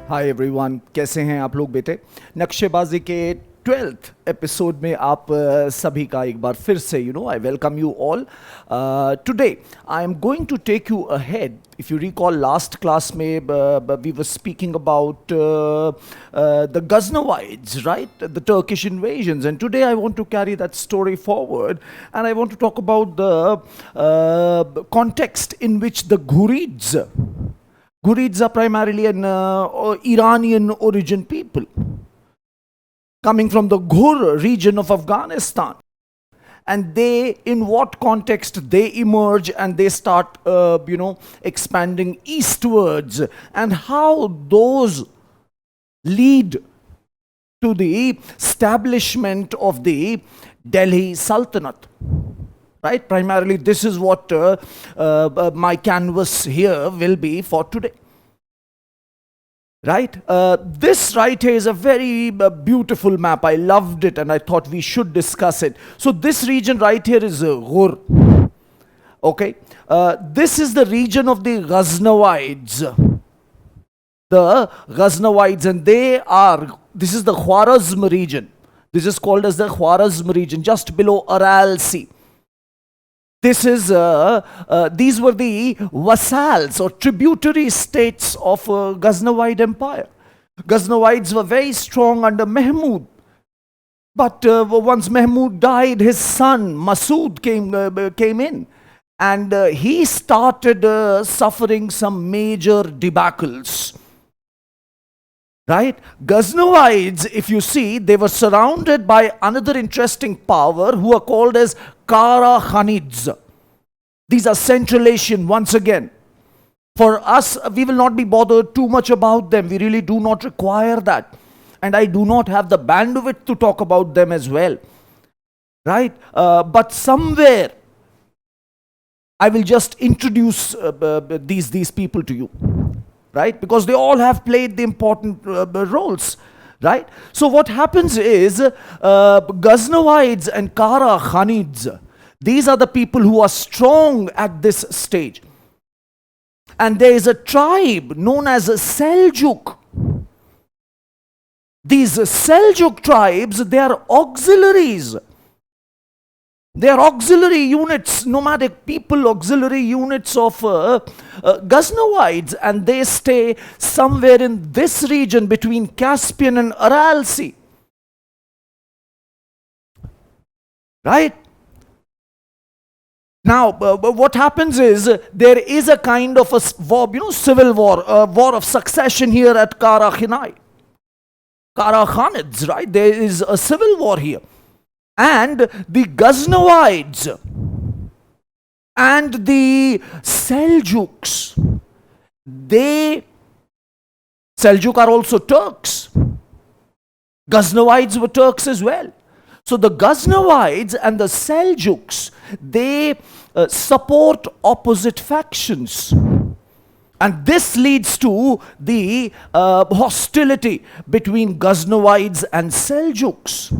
Hi everyone, कैसे हैं आप लोग बेटे। नक्शेबाजी के 12th एपिसोड में आप सभी का एक बार फिर से I welcome you all. Today I am going to take you ahead. If you recall last class में we were speaking about the Ghaznavids, right, the Turkish invasions, and today I want to carry that story forward and I want to talk about the context in which the Ghurids are primarily an Iranian origin people coming from the Ghur region of Afghanistan. And they, in what context they emerge and they start, expanding eastwards, and how those lead to the establishment of the Delhi Sultanate. Right? Primarily, this is what my canvas here will be for today. Right? This right here is a very beautiful map. I loved it and I thought we should discuss it. So this region right here is Ghur. Okay? This is the region of the Ghaznavids. The Ghaznavids, and this is the Khwarazm region. This is called as the Khwarazm region, just below Aral Sea. This is, these were the vassals or tributary states of Ghaznavid Empire. Ghaznavids were very strong under Mahmud. But once Mahmud died, his son Masood came in. And he started suffering some major debacles. Right? Ghaznavids, if you see, they were surrounded by another interesting power who are called as Qara Khanids. These are Central Asian once again. For us, we will not be bothered too much about them. We really do not require that. And I do not have the bandwidth to talk about them as well. Right? But somewhere, I will just introduce these people to you. Right? Because they all have played the important roles. Right? So what happens is, Ghaznavids and Qara Khanids, these are the people who are strong at this stage. And there is a tribe known as Seljuk. These Seljuk tribes, they are auxiliaries. They are auxiliary units, nomadic people, auxiliary units of Ghaznavids, and they stay somewhere in this region between Caspian and Aral Sea. Right? Now, what happens is, there is a kind of a war, civil war, a war of succession here at Qara Khanids, right? There is a civil war here. And the Ghaznavids and the Seljuks, Seljuk are also Turks. Ghaznavids were Turks as well. So the Ghaznavids and the Seljuks, they support opposite factions. And this leads to the hostility between Ghaznavids and Seljuks.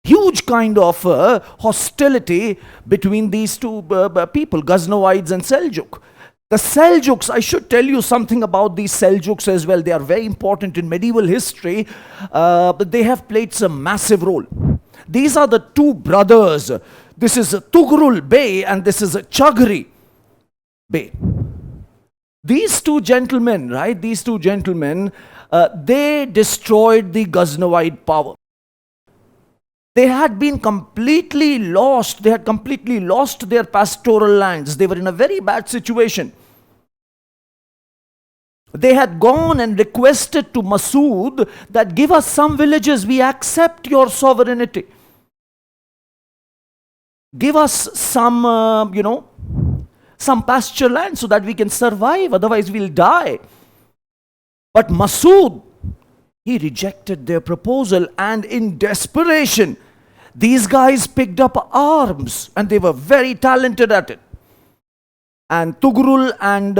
Huge kind of hostility between these two people, Ghaznavids and Seljuk. The Seljuks, I should tell you something about these Seljuks as well. They are very important in medieval history, but they have played some massive role. These are the two brothers. This is Tugrul Bey and this is Chagri Bey. These two gentlemen, right, they destroyed the Ghaznavid power. They had been completely lost. They had completely lost their pastoral lands. They were in a very bad situation. They had gone and requested to Masood that give us some villages. We accept your sovereignty. Give us some, some pasture land so that we can survive. Otherwise, we'll die. But Masood, he rejected their proposal, and in desperation, these guys picked up arms and they were very talented at it. And Tugrul and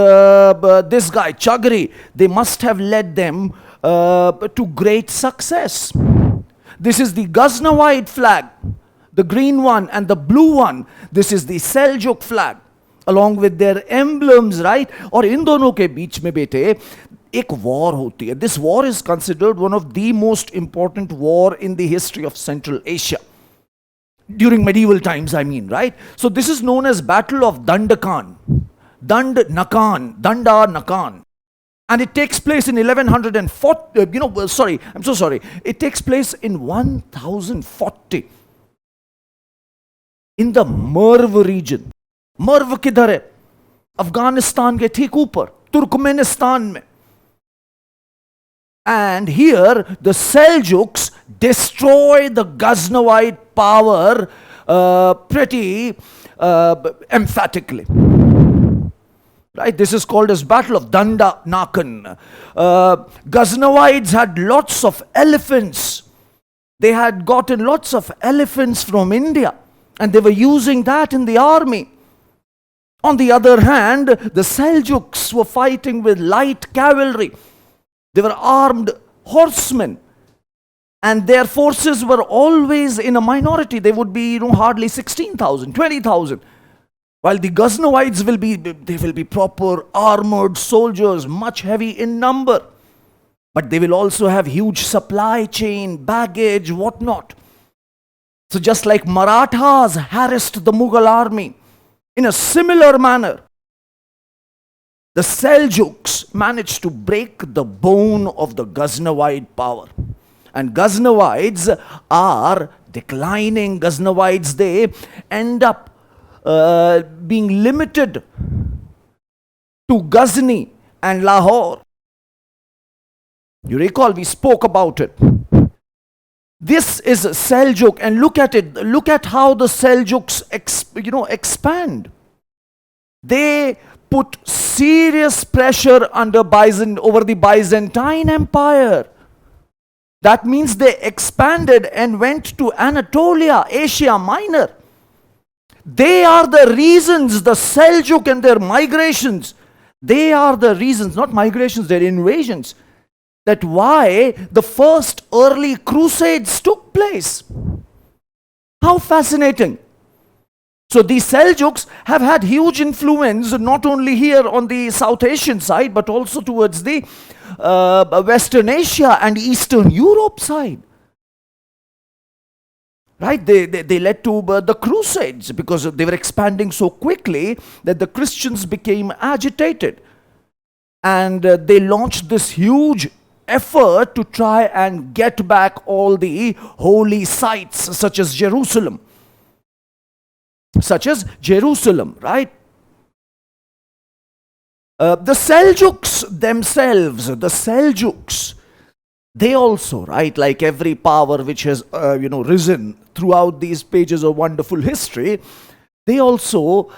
this guy, Chagri, they must have led them to great success. This is the Ghaznavid flag. The green one and the blue one, this is the Seljuk flag, along with their emblems, right? और इन दोनों के बीच में बेटे एक war होती है. This war is considered one of the most important war in the history of Central Asia. During medieval times, I mean, right? So this is known as Battle of Dandakan. Danda Nakan. And it takes place in 1140, I'm so sorry. It takes place in 1040 in the Merv region. Merv किधर है? अफगानिस्तान के ठीक ऊपर, Turkmenistan में. And here the Seljuks destroy the Ghaznavid power pretty emphatically. Right? This is called as Battle of Danda Nakan. Ghaznavids had lots of elephants. They had gotten lots of elephants from India, and they were using that in the army. On the other hand, the Seljuks were fighting with light cavalry. They were armed horsemen, and their forces were always in a minority. They would be, hardly 16,000, 20,000. While the Ghaznavids will be proper armored soldiers, much heavy in number. But they will also have huge supply chain, baggage, whatnot. So just like Marathas harassed the Mughal army, in a similar manner, the Seljuks managed to break the bone of the Ghaznavid power. And Ghaznavids are declining. Ghaznavids, they end up being limited to Ghazni and Lahore. You recall we spoke about it. This is Seljuk, and look at it. Look at how the Seljuks expand. They put serious pressure over the Byzantine Empire. That means they expanded and went to Anatolia, Asia Minor. They are the reasons, the Seljuk and their migrations, they are the reasons, not migrations, their invasions, that why the first early crusades took place. How fascinating. So these Seljuks have had huge influence not only here on the South Asian side, but also towards the Western Asia and Eastern Europe side. Right? They led to the Crusades because they were expanding so quickly that the Christians became agitated. And they launched this huge effort to try and get back all the holy sites such as Jerusalem. Right? The Seljuks themselves, they also, right, like every power which has, risen throughout these pages of wonderful history, they also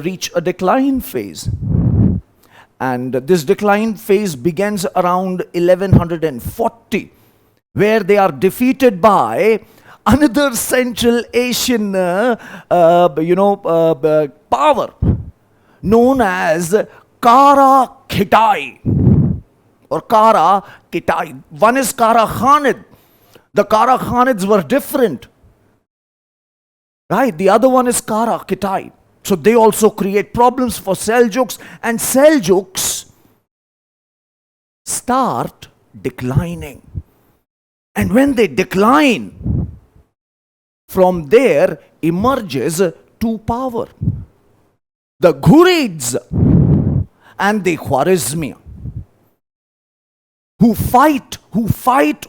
reach a decline phase. And this decline phase begins around 1140, where they are defeated by another Central Asian, power known as Qara Kitai or Qara Kitai. One is Qara Khanid. The Qara Khanids were different. Right? The other one is Qara Kitai. So they also create problems for Seljuks, and Seljuks start declining. And when they decline, from there emerges two power. The Ghurids and the Khwarizmiyah, who fight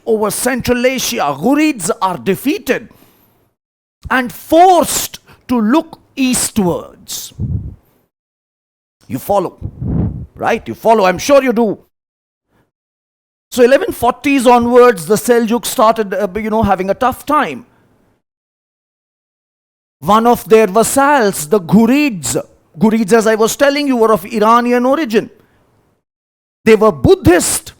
over Central Asia. Ghurids are defeated and forced to look eastwards. You follow, right? You follow, I'm sure you do. So 1140s onwards, the Seljuks started, having a tough time. One of their vassals, the Ghurids, as I was telling you, were of Iranian origin. They were Buddhist.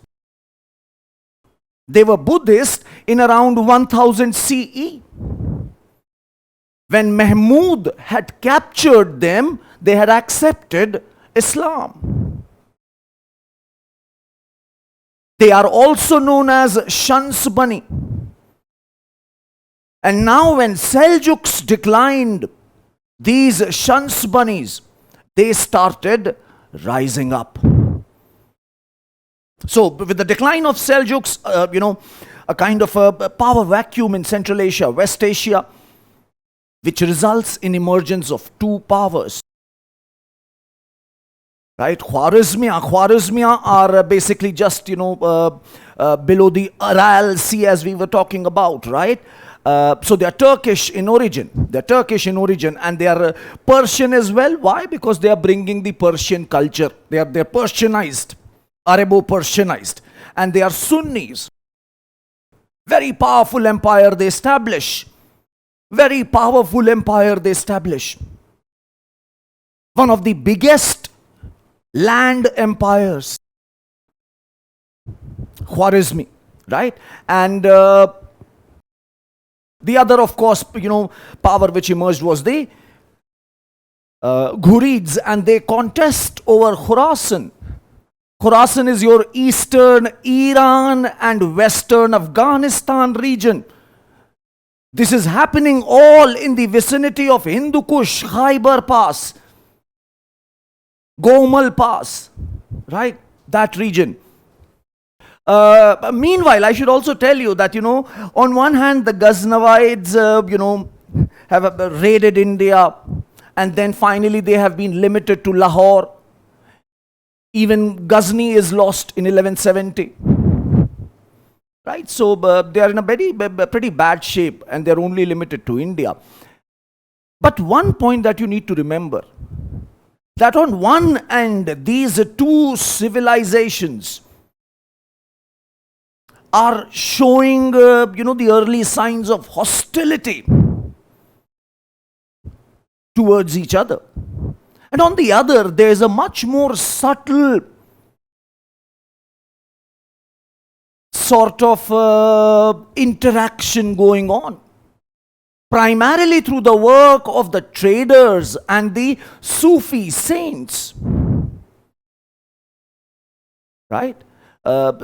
They were Buddhist in around 1000 CE. When Mahmud had captured them, they had accepted Islam. They are also known as Shans Bani. And now when Seljuks declined, these Shans bunnies, they started rising up. So with the decline of Seljuks, a kind of a power vacuum in Central Asia, West Asia, which results in emergence of two powers. Right, Khwarizmiyah are basically just, below the Aral Sea, as we were talking about, right? So they are Turkish in origin. And they are Persian as well. Why? Because they are bringing the Persian culture. They're Persianized, Arabo-Persianized. And they are Sunnis. Very powerful empire they establish. One of the biggest land empires, Khwarizmi, right? And the other, of course, power which emerged was the Ghurids, and they contest over Khorasan. Khorasan is your eastern Iran and western Afghanistan region. This is happening all in the vicinity of Hindu Kush, Khyber Pass, Gomal Pass, right? That region. Meanwhile, I should also tell you that, on one hand, the Ghaznavids, have raided India, and then finally they have been limited to Lahore. Even Ghazni is lost in 1170. Right? So they are in a pretty bad shape, and they are only limited to India. But one point that you need to remember, that on one end, these two civilizations are showing, the early signs of hostility towards each other. And on the other, there is a much more subtle sort of interaction going on, primarily through the work of the traders and the Sufi saints. Right?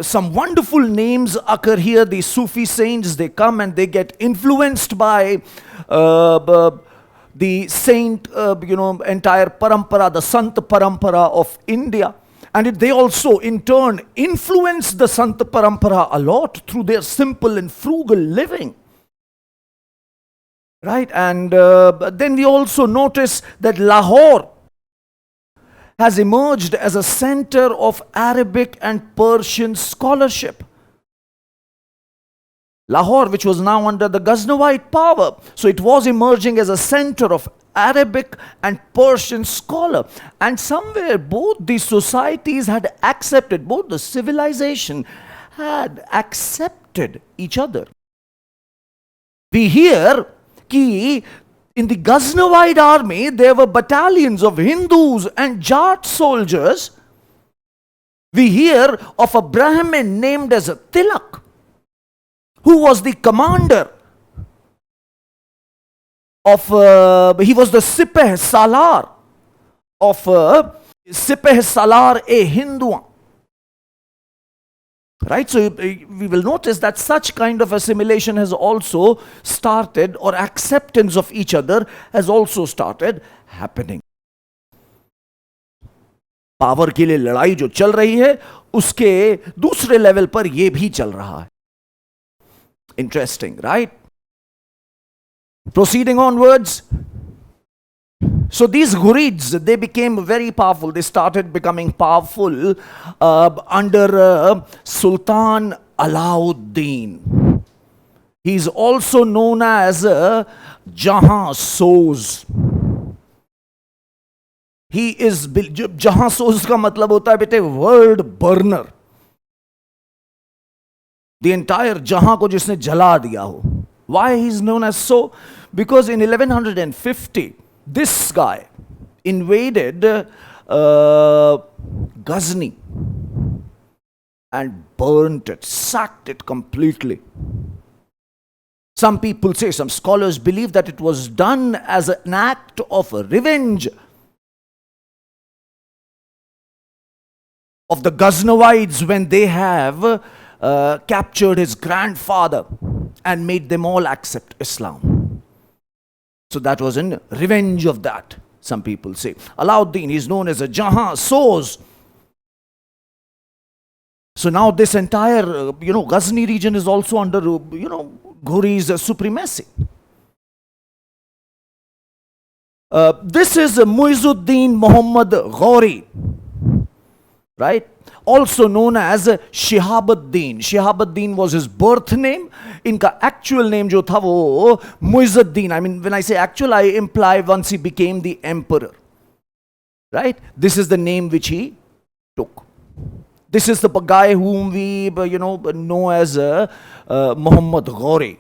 Some wonderful names occur here. The Sufi saints, they come and they get influenced by the saint, entire parampara, the Sant parampara of India. And they also, in turn, influence the Sant parampara a lot through their simple and frugal living. Right? And then we also notice that Lahore has emerged as a center of Arabic and Persian scholarship. Lahore, which was now under the Ghaznavid power, so it was emerging as a center of Arabic and Persian scholar. And somewhere both these societies had accepted, both the civilization had accepted each other. We hear that in the Ghaznavid army, there were battalions of Hindus and Jat soldiers. We hear of a Brahmin named as Tilak, who was the commander of, he was the Sipah Salar of Sipah Salar a Hindu. Right, so we will notice that such kind of assimilation has also started, or acceptance of each other has also started happening. Power के लिए लड़ाई जो चल रही है, उसके दूसरे level पर ये भी चल रहा है. Interesting, right? Proceeding onwards. So these Ghurids, they became very powerful. They started becoming powerful under Sultan Alauddin. He is also known as Jahan Soz. He is, Jahan Soz का मतलब होता है बेटे world burner. The entire Jahan को जिसने जला दिया हो. Why he is known as so? Because in 1150, this guy invaded Ghazni and burnt it, sacked it completely. Some people say, some scholars believe that it was done as an act of revenge of the Ghaznavids when they have captured his grandfather and made them all accept Islam. So that was in revenge of that, some people say. Alauddin is known as a Jahan Soz. So now this entire, Ghazni region is also under, Ghuri's supremacy. This is Muizuddin Mohammed of Ghur, right? Also known as Shihabuddin. Shihabuddin was his birth name. Inka actual name jo tha wo Muizuddin. I mean, when I say actual, I imply once he became the emperor, right? This is the name which he took. This is the guy whom we, know as Mohammed of Ghur.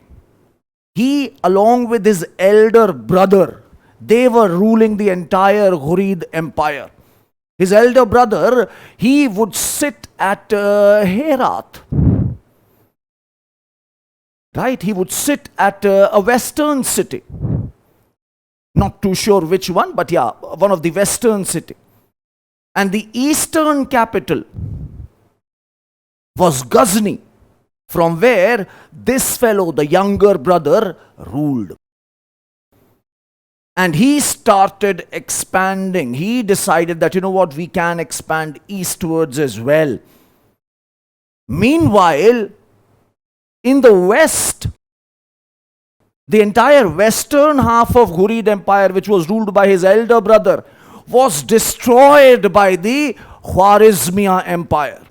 He, along with his elder brother, they were ruling the entire Ghurid Empire. His elder brother, he would sit at Herat. Right? He would sit at a western city. Not too sure which one, but yeah, one of the western city. And the eastern capital was Ghazni, from where this fellow, the younger brother, ruled. And he started expanding. He decided that, we can expand eastwards as well. Meanwhile, in the west, the entire western half of Ghurid Empire, which was ruled by his elder brother, was destroyed by the Khwarizmiyah Empire.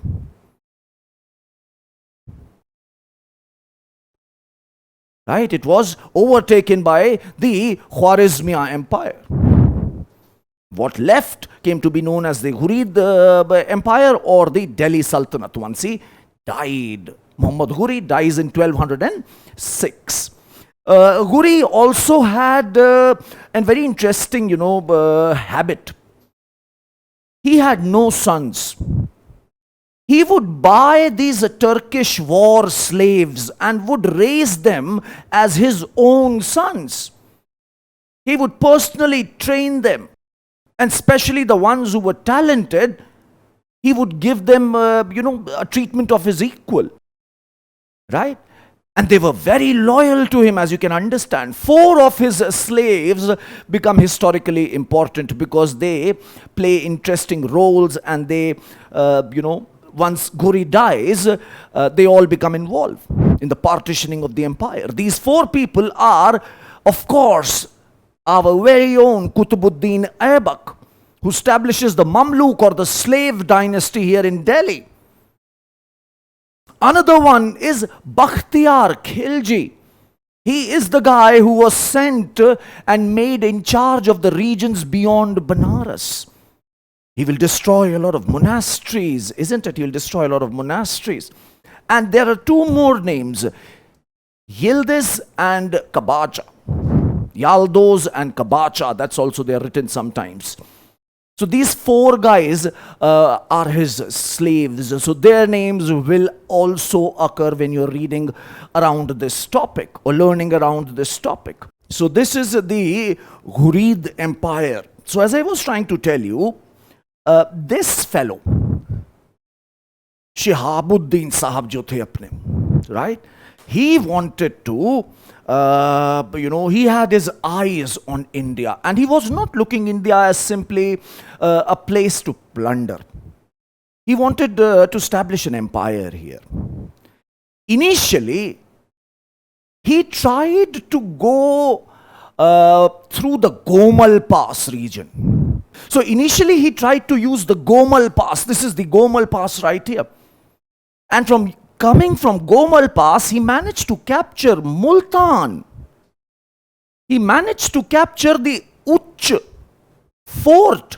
Right? It was overtaken by the Khwarizmiyah Empire. What left came to be known as the Ghurid Empire or the Delhi Sultanate. Once he died. Muhammad Ghuri dies in 1206. Ghuri also had a very interesting, habit. He had no sons. He would buy these Turkish war slaves and would raise them as his own sons. He would personally train them, and especially the ones who were talented, he would give them, a treatment of his equal. Right? And they were very loyal to him, as you can understand. 4 of his slaves become historically important because they play interesting roles, and they, once Ghuri dies, they all become involved in the partitioning of the empire. These 4 people are, of course, our very own Qutubuddin Aibak, who establishes the Mamluk or the slave dynasty here in Delhi. Another one is Bakhtiyar Khilji. He is the guy who was sent and made in charge of the regions beyond Banaras. He will destroy a lot of monasteries, isn't it? He will destroy a lot of monasteries. And there are 2 more names, Yildiz and Kabacha. Yaldoz and Kabacha, that's also they are written sometimes. So these 4 guys are his slaves. So their names will also occur when you're reading around this topic or learning around this topic. So this is the Ghurid Empire. So as I was trying to tell you, this fellow, Shihabuddin Sahab jo the apne, right? He wanted to, he had his eyes on India, and he was not looking India as simply a place to plunder. He wanted to establish an empire here. Initially, he tried to go through the Gomal Pass region. So initially he tried to use the Gomal Pass. This is the Gomal Pass right here. And coming from Gomal Pass, he managed to capture Multan. He managed to capture the Uch fort.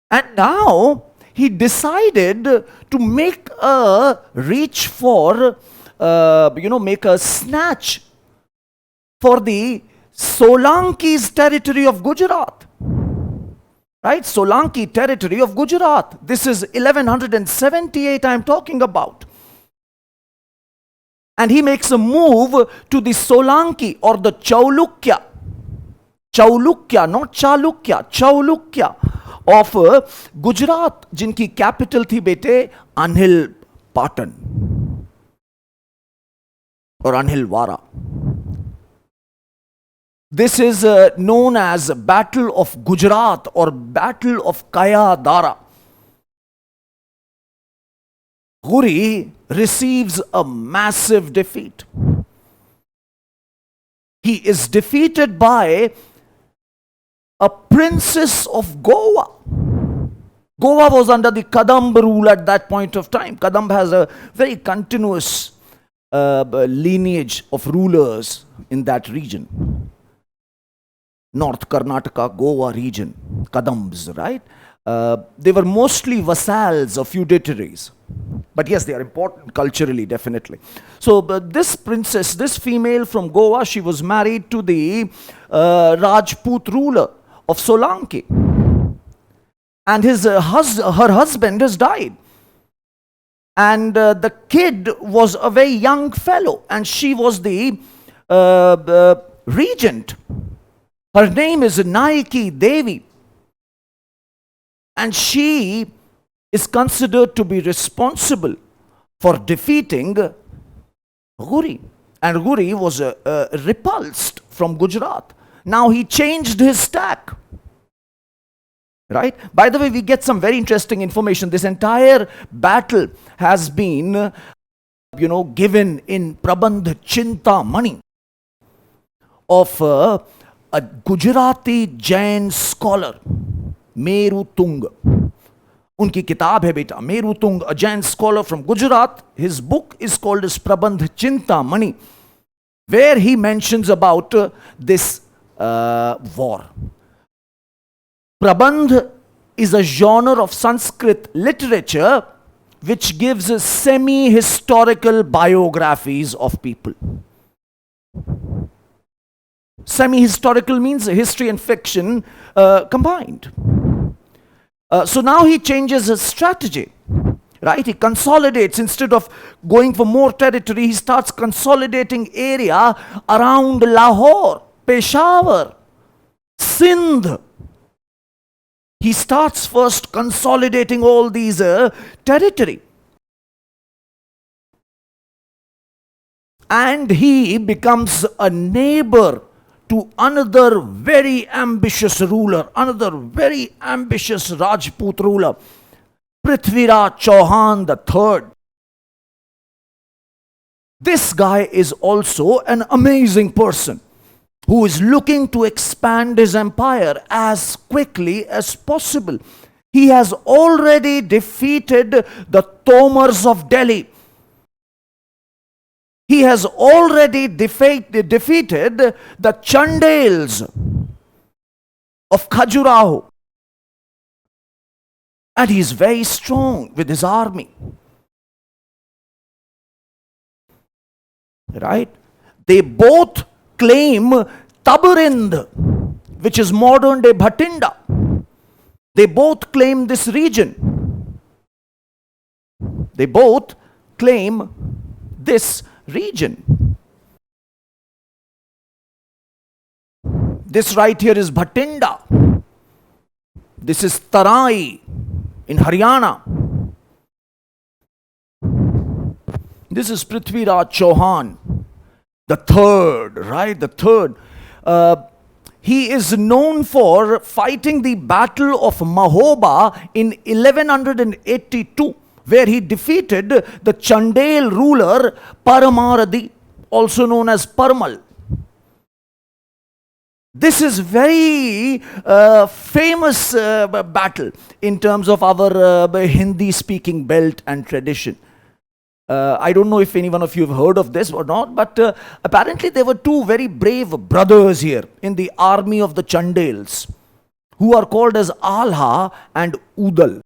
And now he decided to make a reach for, make a snatch for the Solanki's territory of Gujarat. Right? Solanki territory of Gujarat. This is 1178 I am talking about. And he makes a move to the Solanki or the Chaulukya. Chaulukya, not Chalukya. Chaulukya of Gujrat, jinki capital thi bete Anil Patan. or Anhilwara. This is known as Battle of Gujarat or Battle of Kayadara. Ghuri receives a massive defeat. He is defeated by a princess of Goa. Goa was under the Kadamba rule at that point of time. Kadamba has a very continuous lineage of rulers in that region. North Karnataka, Goa region, Kadambas, right? They were mostly vassals of feudatories. But yes, they are important culturally, definitely. So this princess, this female from Goa, she was married to the Rajput ruler of Solanki. And her husband has died. And the kid was a very young fellow. And she was the regent. Her name is Naiki Devi. And she is considered to be responsible for defeating Ghuri. And Ghuri was repulsed from Gujarat. Now he changed his tack. Right? By the way, we get some very interesting information. This entire battle has been, given in Prabandh Chintamani of a Gujarati Jain scholar, Meru Tung. Unki kitab hai beta, Meru Tung, a Jain scholar from Gujarat. His book is called as Prabandh Chintamani, where he mentions about this war. Prabandh is a genre of Sanskrit literature which gives semi-historical biographies of people. Semi-historical means history and fiction combined. So now he changes his strategy, right? He consolidates. Instead of going for more territory, he starts consolidating area around Lahore, Peshawar, Sindh. He starts first consolidating all these territory. And he becomes a neighbor to another very ambitious ruler, another very ambitious Rajput ruler, Prithviraj Chauhan III. This guy is also an amazing person who is looking to expand his empire as quickly as possible. He has already defeated the Tomars of Delhi. He has already defeated the Chandales of Khajuraho. And he is very strong with his army. Right? They both claim Tabarind, which is modern day Bhatinda. They both claim this region. They both claim this region. This right here is Bhatinda. This is Tarai in Haryana. This is Prithviraj Chauhan, the third, right? The third. He is known for fighting the Battle of Mahoba in 1182, where he defeated the Chandel ruler Paramaradi, also known as Parmal. This is very famous battle in terms of our Hindi-speaking belt and tradition. I don't know if any one of you have heard of this or not, but apparently there were two very brave brothers here in the army of the Chandels, who are called as Alha and Udal.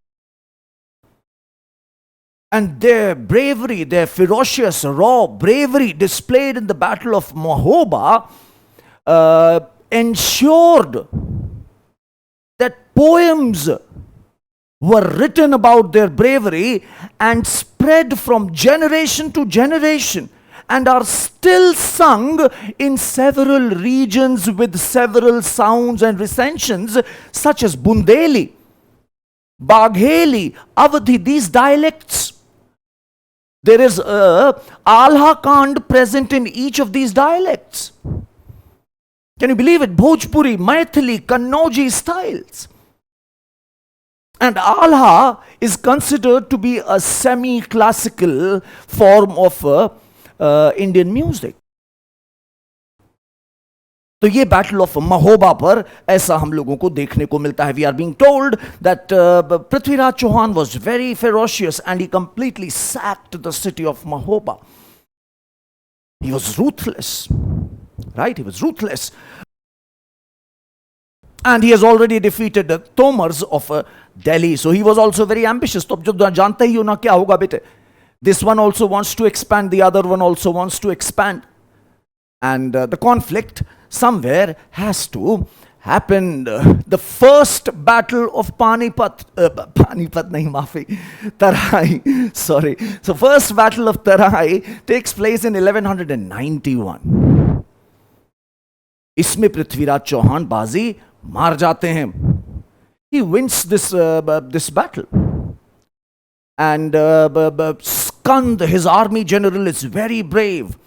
And their bravery, their ferocious, raw bravery displayed in the Battle of Mahoba ensured that poems were written about their bravery and spread from generation to generation and are still sung in several regions with several sounds and recensions such as Bundeli, Bagheli, Awadhi. These dialects There is a Alha Kand present in each of these dialects. Can you believe it? Bhojpuri, Maithili, Kannauji styles. And Alha is considered to be a semi-classical form of Indian music. तो ये battle of Mahoba पर ऐसा हम लोगों को देखने को मिलता है. We are being told that Prithviraj Chauhan was very ferocious and he completely sacked the city of Mahoba. He was ruthless, right? He was ruthless. And he has already defeated the Tomars of Delhi. So he was also very ambitious. तो अब जो जानते ही हो ना क्या होगा बेटे. This one also wants to expand, the other one also wants to expand. And the conflict somewhere has to happen. The first battle of Panipat, Panipat nahi maafi, Tarai, sorry. So first battle of Tarai takes place in 1191. इसमें पृथ्वीराज चौहान बाजी मार जाते हैं. He wins this battle. And Skand, his army general, is very brave.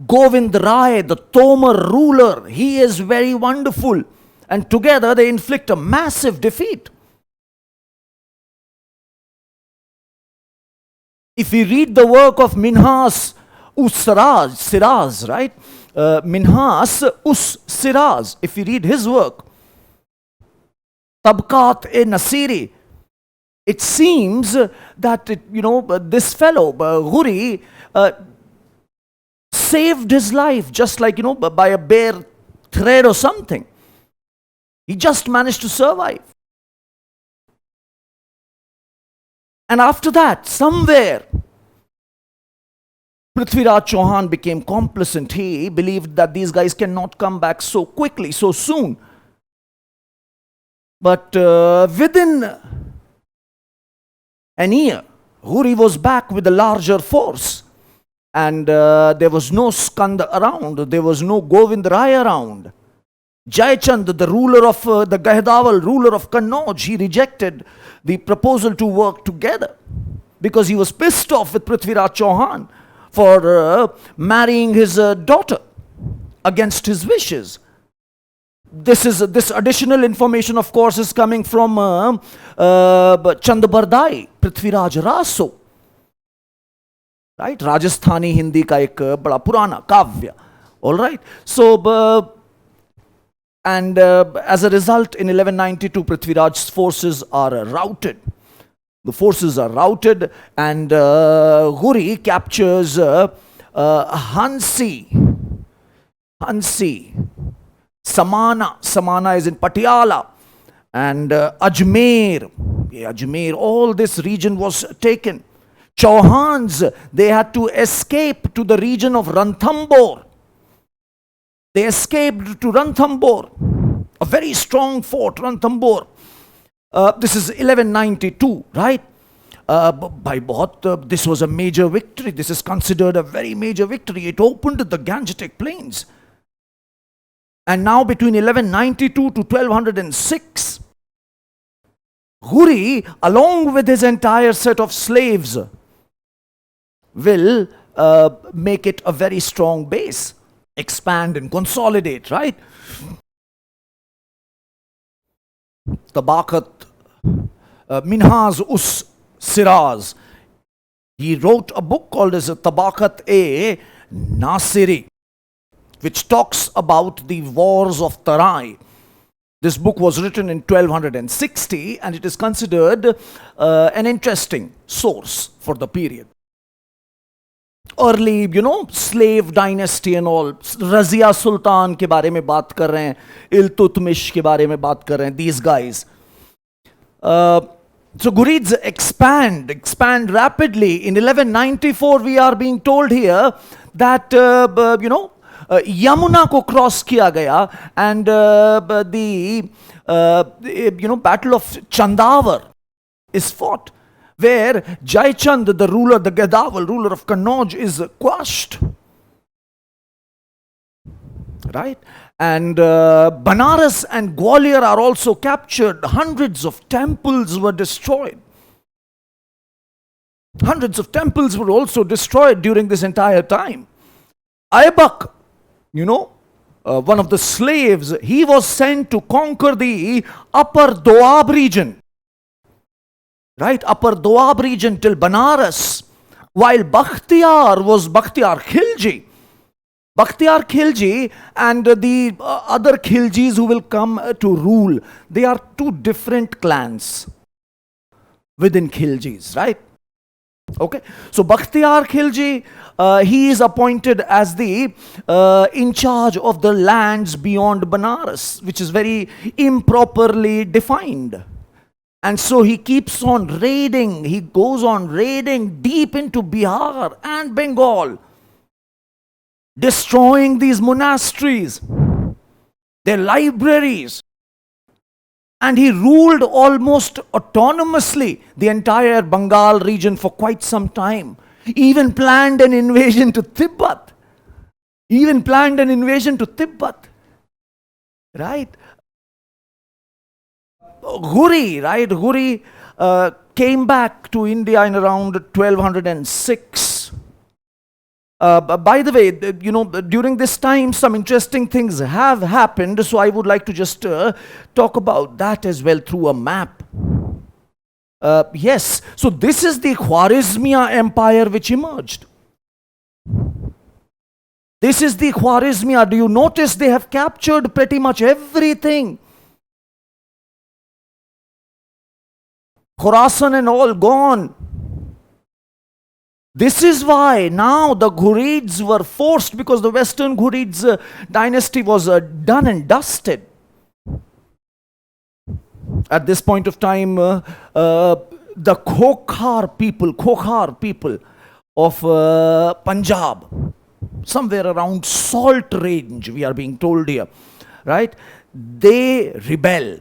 Govind Rai, the Tomar ruler, he is very wonderful. And together they inflict a massive defeat. If we read the work of Minhas Siraz, right? Minhas Siraz, if we read his work, Tabqat-e-Nasiri, it seems that, this fellow, Ghuri, saved his life just like, by a bare thread or something. He just managed to survive. And after that, somewhere, Prithviraj Chauhan became complacent. He believed that these guys cannot come back so quickly, so soon. But within an year, Ghuri was back with a larger force. And there was no Skand around. There was no Govind Rai around. Jaichand, the ruler of the Gahdaval, ruler of Kannauj, he rejected the proposal to work together because he was pissed off with Prithviraj Chauhan for marrying his daughter against his wishes. This additional information, of course, is coming from Chandabardai, Prithviraj Raso. Right? Rajasthani Hindi ka ek bada purana kavya. All right. So, as a result, in 1192, Prithviraj's forces are routed. The forces are routed, and Ghuri captures Hansi. Samana is in Patiala. And Ajmer. Ajmer, all this region was taken. Chauhans, they had to escape to the region of Ranthambore. They escaped to Ranthambore, a very strong fort, Ranthambore. This is 1192, right? This was a major victory. This is considered a very major victory. It opened the Gangetic plains. And now between 1192 to 1206, Ghuri, along with his entire set of slaves, will make it a very strong base, expand and consolidate, right? Tabaqat, Minhas Siraz, he wrote a book called as Tabaqat-e-Nasiri, which talks about the Wars of Tarai. This book was written in 1260 and it is considered an interesting source for the period. Early, slave dynasty and all. Razia Sultan के बारे में बात कर रहे हैं, Iltutmish के बारे में बात कर रहे हैं, these guys. So Ghurids expand rapidly. In 1194, we are being told here that, Yamuna ko cross kiya gaya, and the Battle of Chandavar is fought, where Jaichand, the ruler, the Gadaval, ruler of Kannauj, is quashed. Right? And Banaras and Gwalior are also captured. Hundreds of temples were destroyed. Hundreds of temples were also destroyed during this entire time. Aibak, one of the slaves, he was sent to conquer the upper Doab region. Right, upper Doab region till Banaras. While Bakhtiyar Khilji. Bakhtiyar Khilji and the other Khiljis who will come to rule, they are two different clans within Khiljis, right? Okay, so Bakhtiyar Khilji, he is appointed as the in charge of the lands beyond Banaras, which is very improperly defined. And so he keeps on raiding, he goes on raiding deep into Bihar and Bengal, destroying these monasteries, their libraries. And he ruled almost autonomously the entire Bengal region for quite some time. Even planned an invasion to Tibet. Right? Ghuri came back to India in around 1206. By the way, during this time, some interesting things have happened. So I would like to just talk about that as well through a map. Yes, so this is the Khwarizmiyah Empire which emerged. This is the Khwarizmiyah. Do you notice they have captured pretty much everything? Khorasan and all gone. This is why now the Ghurids were forced, because the Western Ghurids dynasty was done and dusted. At this point of time, the Khokhar people of Punjab, somewhere around Salt Range, we are being told here, right? They rebel.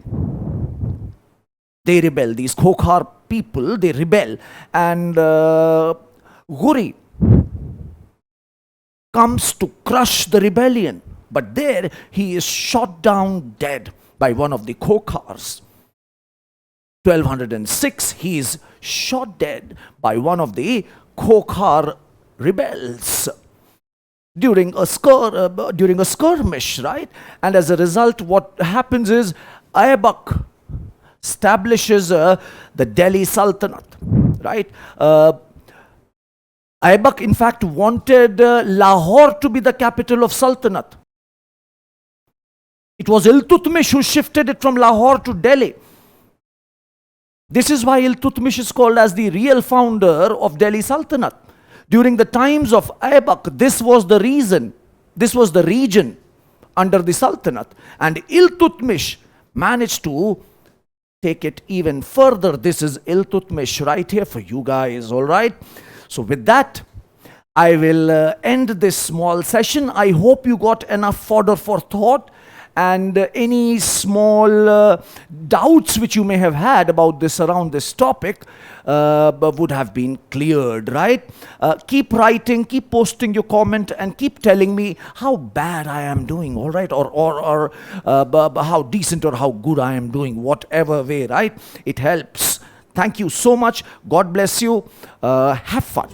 These Khokhar people, they rebel. And Ghuri comes to crush the rebellion. But there he is shot down dead by one of the Khokhars. 1206, he is shot dead by one of the Khokhar rebels during a skirmish, right? And as a result, what happens is Aibak establishes the Delhi Sultanate, right? Aibak, in fact, wanted Lahore to be the capital of Sultanate. It was Iltutmish who shifted it from Lahore to Delhi. This is why Iltutmish is called as the real founder of Delhi Sultanate. During the times of Aibak, this was the reason. This was the region under the Sultanate. And Iltutmish managed to take it even further. This is Iltutmish right here for you guys, all right? So with that, I will end this small session. I hope you got enough fodder for thought, and any small doubts which you may have had about this, around this topic, would have been cleared, right? Keep writing, keep posting your comment, and keep telling me how bad I am doing, all right? Or how decent or how good I am doing, whatever way, right? It helps. Thank you so much. God bless you. Have fun.